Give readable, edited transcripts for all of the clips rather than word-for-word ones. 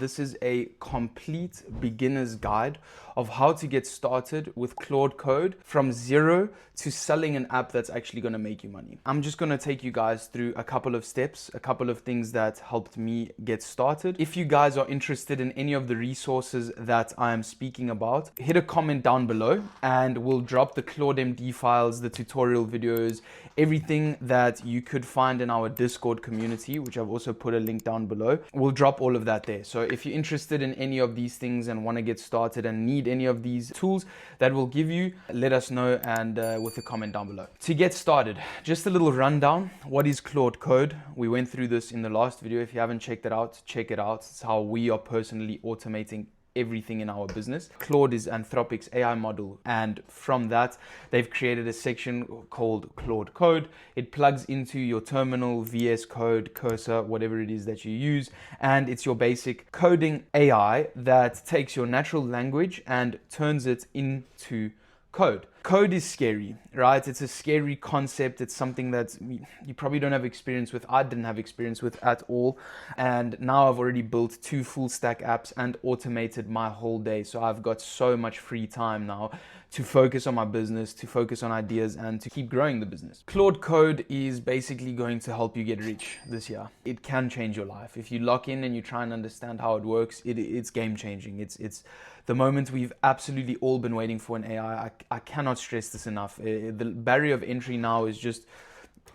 This is a complete beginner's guide of how to get started with Claude Code from zero to selling an app that's actually going to make you money. I'm just going to take you guys through a couple of steps, a couple of things that helped me get started. If you guys are interested in any of the resources that I am speaking about, hit a comment down below and we'll drop the Claude MD files, the tutorial videos, everything that you could find in our Discord community, which I've also put a link down below. We'll drop all of that there. So if you're interested in any of these things and want to get started and need any of these tools that we'll give you, let us know and with a comment down below. To get started, just a little rundown. What is Claude Code? We went through this in the last video. If you haven't checked it out, check it out. It's how we are personally automating everything in our business. Claude is Anthropic's AI model, and from that they've created a section called Claude Code. It plugs into your terminal, VS Code, Cursor, whatever it is that you use, and it's your basic coding AI that takes your natural language and turns it into code. Code is scary, right? It's a scary concept. It's something that you probably don't have experience with. I didn't have experience with at all. And now I've already built 2 full stack apps and automated my whole day. So I've got so much free time now to focus on my business, to focus on ideas, and to keep growing the business. Claude Code is basically going to help you get rich this year. It can change your life. If you lock in and you try and understand how it works, it's game changing. It's the moment we've absolutely all been waiting for in AI. I cannot stress this enough. The barrier of entry now is just,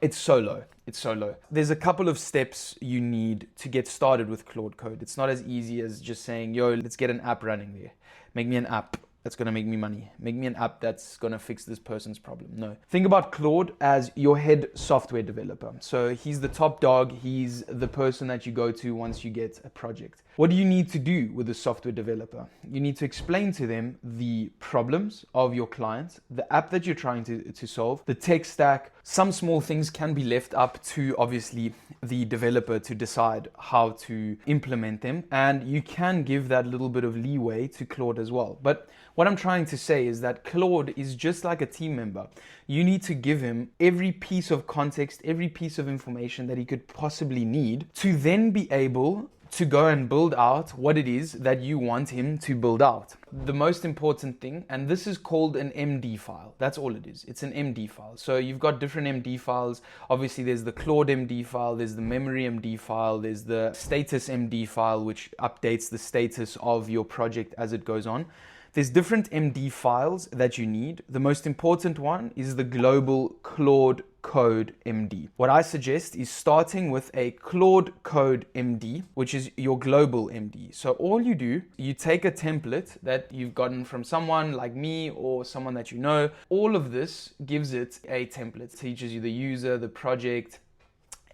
it's so low. It's so low. There's a couple of steps you need to get started with Claude Code. It's not as easy as just saying, yo, let's get an app running there. Make me an app that's going to make me money. Make me an app that's going to fix this person's problem. No. Think about Claude as your head software developer. So he's the top dog. He's the person that you go to once you get a project. What do you need to do with a software developer? You need to explain to them the problems of your clients, the app that you're trying to solve, the tech stack. Some small things can be left up to obviously the developer to decide how to implement them. And you can give that little bit of leeway to Claude as well. But what I'm trying to say is that Claude is just like a team member. You need to give him every piece of context, every piece of information that he could possibly need to then be able to go and build out what it is that you want him to build out. The most important thing, and this is called an MD file. That's all it is. It's an MD file. So you've got different MD files. Obviously, there's the Claude MD file, there's the memory MD file, there's the status MD file, which updates the status of your project as it goes on. There's different MD files that you need. The most important one is the global Claude Code MD. What I suggest is starting with a Claude Code MD, which is your global MD. So all you do, you take a template that you've gotten from someone like me or someone that you know. All of this gives it a template. It teaches you the user, the project.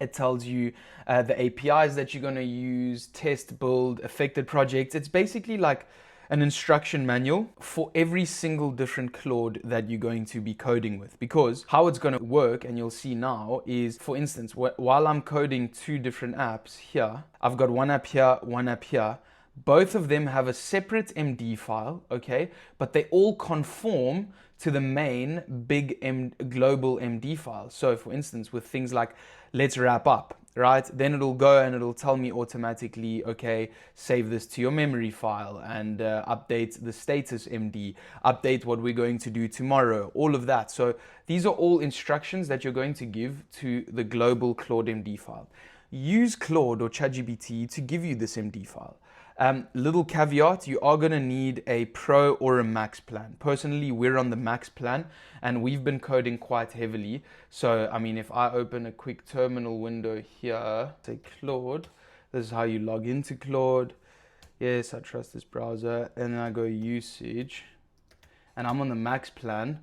It tells you the APIs that you're going to use, test, build, affected projects. It's basically like an instruction manual for every single different Claude that you're going to be coding with. Because how it's going to work, and you'll see now, is, for instance, while I'm coding 2 different apps here, I've got one app here, one app here. Both of them have a separate MD file, okay? But they all conform to the main big global MD file. So for instance, with things like let's wrap up, right? Then it'll go and it'll tell me automatically, okay, save this to your memory file and update the status MD, update what we're going to do tomorrow, all of that. So these are all instructions that you're going to give to the global Claude MD file. Use Claude or ChatGPT to give you this MD file. Little caveat, you are going to need a pro or a max plan. Personally, we're on the max plan and we've been coding quite heavily. So, I mean, if I open a quick terminal window here, say Claude, this is how you log into Claude. Yes, I trust this browser. And then I go usage and I'm on the max plan.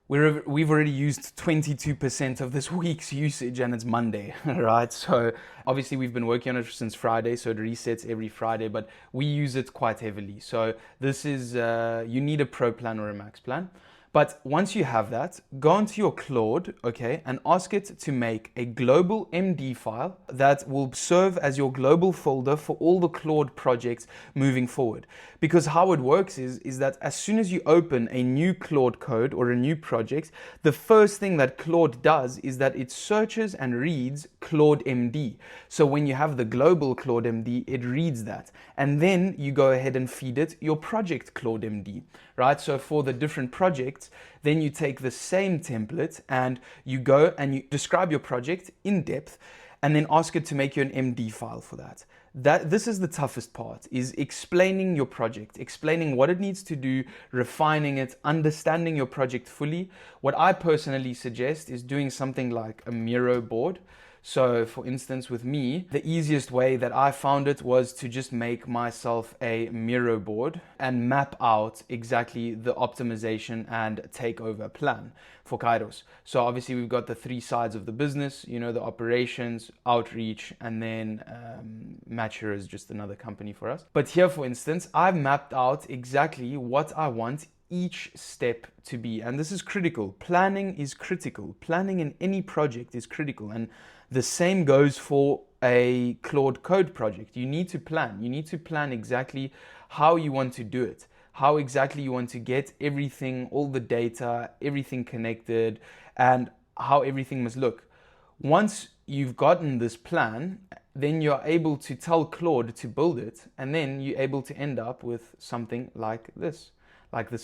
We've already used 22% of this week's usage and it's Monday, right? So obviously we've been working on it since Friday, so it resets every Friday, but we use it quite heavily. So this is, you need a pro plan or a max plan. But once you have that, go into your Claude, okay, and ask it to make a global MD file that will serve as your global folder for all the Claude projects moving forward. Because how it works is that as soon as you open a new Claude code or a new project, the first thing that Claude does is that it searches and reads Claude MD. So when you have the global Claude MD, it reads that. And then you go ahead and feed it your project Claude MD, right? So for the different projects, then you take the same template and you go and you describe your project in depth and then ask it to make you an MD file for that. This is the toughest part, is explaining your project, explaining what it needs to do, refining it, understanding your project fully. What I personally suggest is doing something like a Miro board. So for instance, with me, the easiest way that I found it was to just make myself a Miro board and map out exactly the optimization and takeover plan for Kairos. So obviously we've got the three sides of the business, you know, the operations, outreach, and then Matcher is just another company for us. But here, for instance, I've mapped out exactly what I want each step to be. And this is critical. Planning is critical. Planning in any project is critical. And the same goes for a Claude Code project. You need to plan. You need to plan exactly how you want to do it, how exactly you want to get everything, all the data, everything connected, and how everything must look. Once you've gotten this plan, then you're able to tell Claude to build it, and then you're able to end up with something like this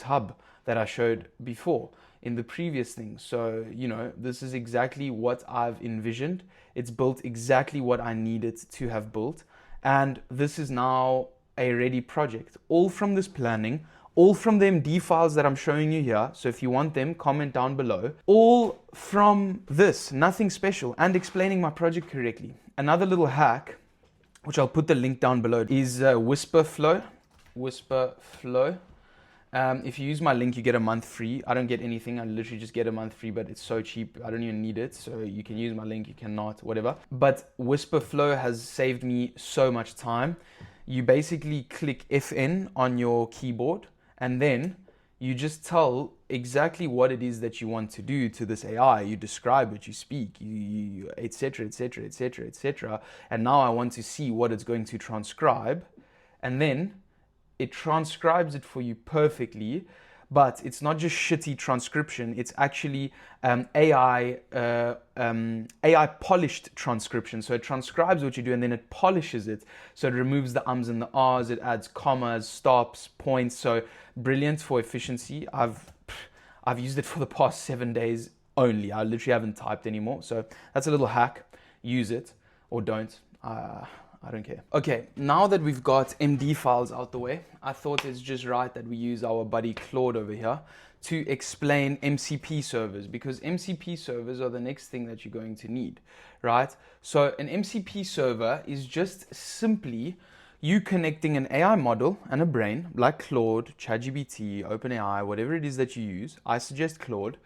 hub that I showed before in the previous thing. So, you know, this is exactly what I've envisioned. It's built exactly what I needed to have built. And this is now a ready project. All from this planning, all from the MD files that I'm showing you here. So if you want them, comment down below. All from this, nothing special, and explaining my project correctly. Another little hack, which I'll put the link down below, is Whisperflow. If you use my link, you get a month free. I don't get anything. I literally just get a month free, but it's so cheap. I don't even need it. So you can use my link, you cannot, whatever. But Whisperflow has saved me so much time. You basically click FN on your keyboard, and then you just tell exactly what it is that you want to do to this AI. You describe it, you speak, you etc., etc., etc., etc. And now I want to see what it's going to transcribe. And then it transcribes it for you perfectly, but it's not just shitty transcription. It's actually AI polished transcription. So it transcribes what you do and then it polishes it. So it removes the ums and the ahs. It adds commas, stops, points. So brilliant for efficiency. I've used it for the past 7 days only. I literally haven't typed anymore. So that's a little hack. Use it or don't. I don't care. Okay, now that we've got MD files out the way, I thought it's just right that we use our buddy Claude over here to explain MCP servers, because MCP servers are the next thing that you're going to need, right? So an MCP server is just simply you connecting an AI model and a brain like Claude, ChatGPT, OpenAI, whatever it is that you use. I suggest Claude,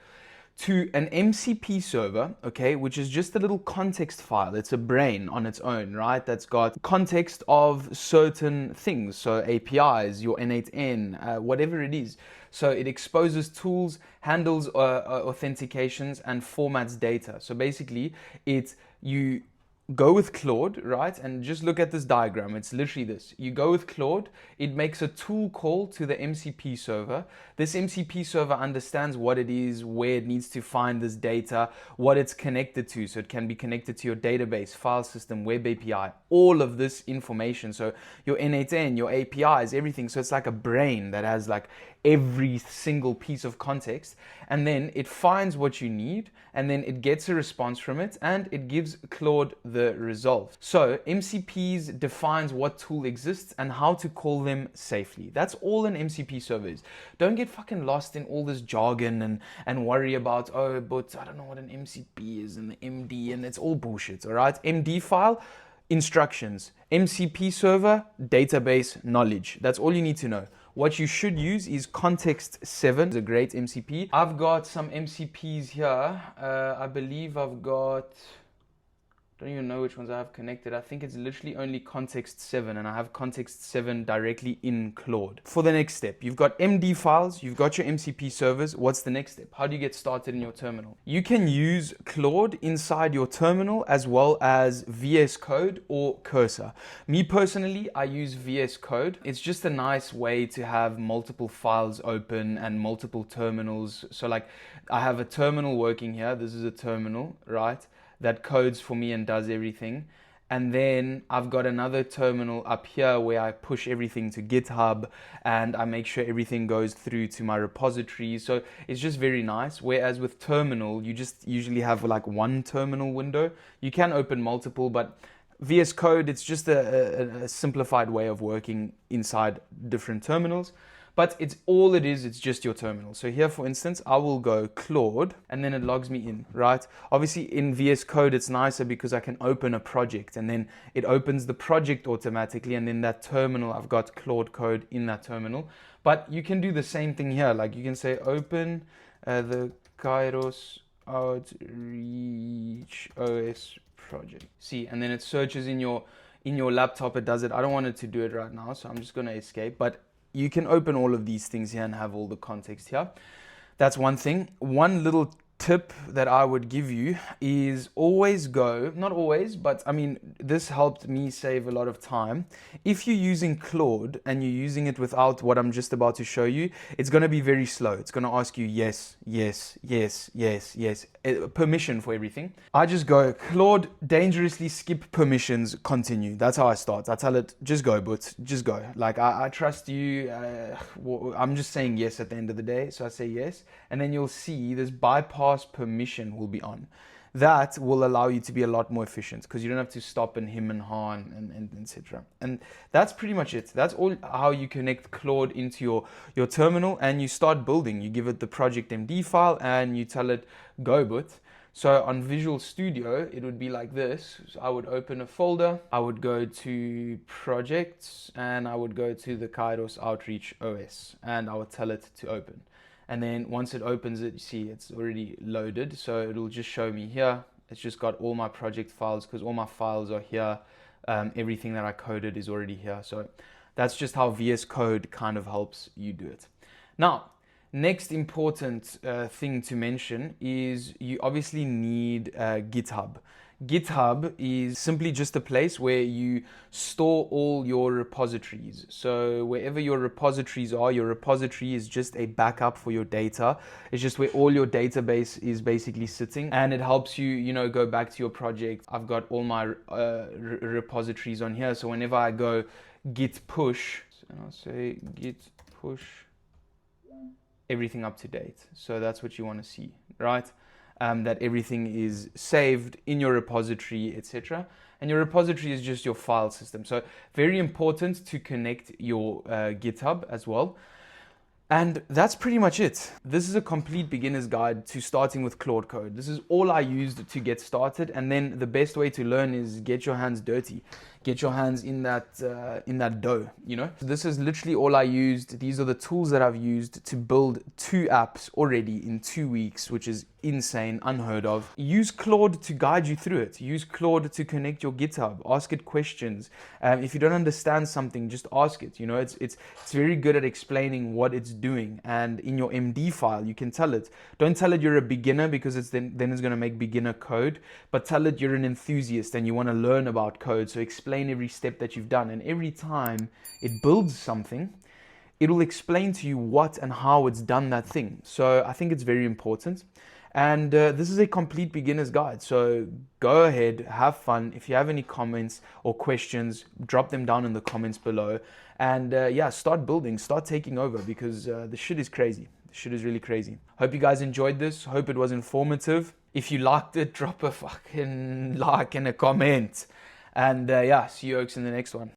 to an MCP server, okay, which is just a little context file. It's a brain on its own, right? That's got context of certain things. So APIs, your N8N, whatever it is. So it exposes tools, handles authentications, and formats data. So basically, you go with Claude, right? And just look at this diagram. It's literally this. You go with Claude, it makes a tool call to the MCP server. This MCP server understands what it is, where it needs to find this data, what it's connected to. So it can be connected to your database, file system, web API, all of this information. So your N8N, your APIs, everything. So it's like a brain that has like every single piece of context, and then it finds what you need, and then it gets a response from it, and it gives Claude the result. So MCPs defines what tool exists and how to call them safely. That's all an MCP server is. Don't get fucking lost in all this jargon and worry about, oh, but I don't know what an MCP is and the MD, and it's all bullshit, all right? MD file, instructions. MCP server, database, knowledge. That's all you need to know. What you should use is Context 7. It's a great MCP. I've got some MCPs here. I believe I've got Don't even know which ones I have connected. I think it's literally only context 7, and I have context 7 directly in Claude. For the next step, you've got MD files, you've got your MCP servers. What's the next step? How do you get started in your terminal? You can use Claude inside your terminal as well as VS Code or Cursor. Me personally, I use VS Code. It's just a nice way to have multiple files open and multiple terminals. So like I have a terminal working here. This is a terminal, right? That codes for me and does everything. And then I've got another terminal up here where I push everything to GitHub and I make sure everything goes through to my repository. So it's just very nice. Whereas with terminal, you just usually have like one terminal window. You can open multiple, but VS Code, it's just a simplified way of working inside different terminals. But it's just your terminal. So here, for instance, I will go Claude and then it logs me in, right? Obviously in VS Code, it's nicer because I can open a project and then it opens the project automatically. And then that terminal, I've got Claude Code in that terminal. But you can do the same thing here. Like you can say open the Kairos Outreach OS project. See, and then it searches in your laptop. It does it. I don't want it to do it right now, so I'm just going to escape. But you can open all of these things here and have all the context here. That's one thing. One little tip that I would give you is always go, not always, but I mean, this helped me save a lot of time. If you're using Claude and you're using it without what I'm just about to show you, it's going to be very slow. It's going to ask you yes, yes, yes, yes, yes, permission for everything. I just go Claude, dangerously skip permissions, continue. That's how I start. I tell it, just go, but just go. Like, I trust you. I'm just saying yes at the end of the day. So I say yes. And then you'll see this bypass permission will be on. That will allow you to be a lot more efficient because you don't have to stop and him and ha and etc. And that's pretty much it. That's all how you connect Claude into your terminal and you start building. You give it the project MD file and you tell it go but. So on Visual Studio, it would be like this. So I would open a folder, I would go to projects and I would go to the Kairos Outreach OS and I would tell it to open. And then once it opens it, you see it's already loaded. So it'll just show me here. It's just got all my project files because all my files are here. Everything that I coded is already here. So that's just how VS Code kind of helps you do it. Now, next important thing to mention is you obviously need GitHub. GitHub is simply just a place where you store all your repositories. So wherever your repositories are, your repository is just a backup for your data. It's just where all your database is basically sitting and it helps you, go back to your project. I've got all my repositories on here. So whenever I go git push, and I'll say git push, everything up to date. So that's what you want to see, right? That everything is saved in your repository, etc. And your repository is just your file system. So very important to connect your GitHub as well. And that's pretty much it. This is a complete beginner's guide to starting with Claude Code. This is all I used to get started. And then the best way to learn is get your hands dirty. Get your hands in that dough, So this is literally all I used. These are the tools that I've used to build 2 apps already in 2 weeks, which is insane, unheard of. Use Claude to guide you through it. Use Claude to connect your GitHub. Ask it questions. If you don't understand something, just ask it. It's very good at explaining what it's doing. And in your MD file, you can tell it. Don't tell it you're a beginner because then it's going to make beginner code. But tell it you're an enthusiast and you want to learn about code. So explain every step that you've done, and every time it builds something, it will explain to you what and how it's done that thing. So I think it's very important. And this is a complete beginner's guide. So go ahead, have fun. If you have any comments or questions, drop them down in the comments below. And start building, start taking over because the shit is crazy. The shit is really crazy. Hope you guys enjoyed this. Hope it was informative. If you liked it, drop a fucking like and a comment. And see you folks in the next one.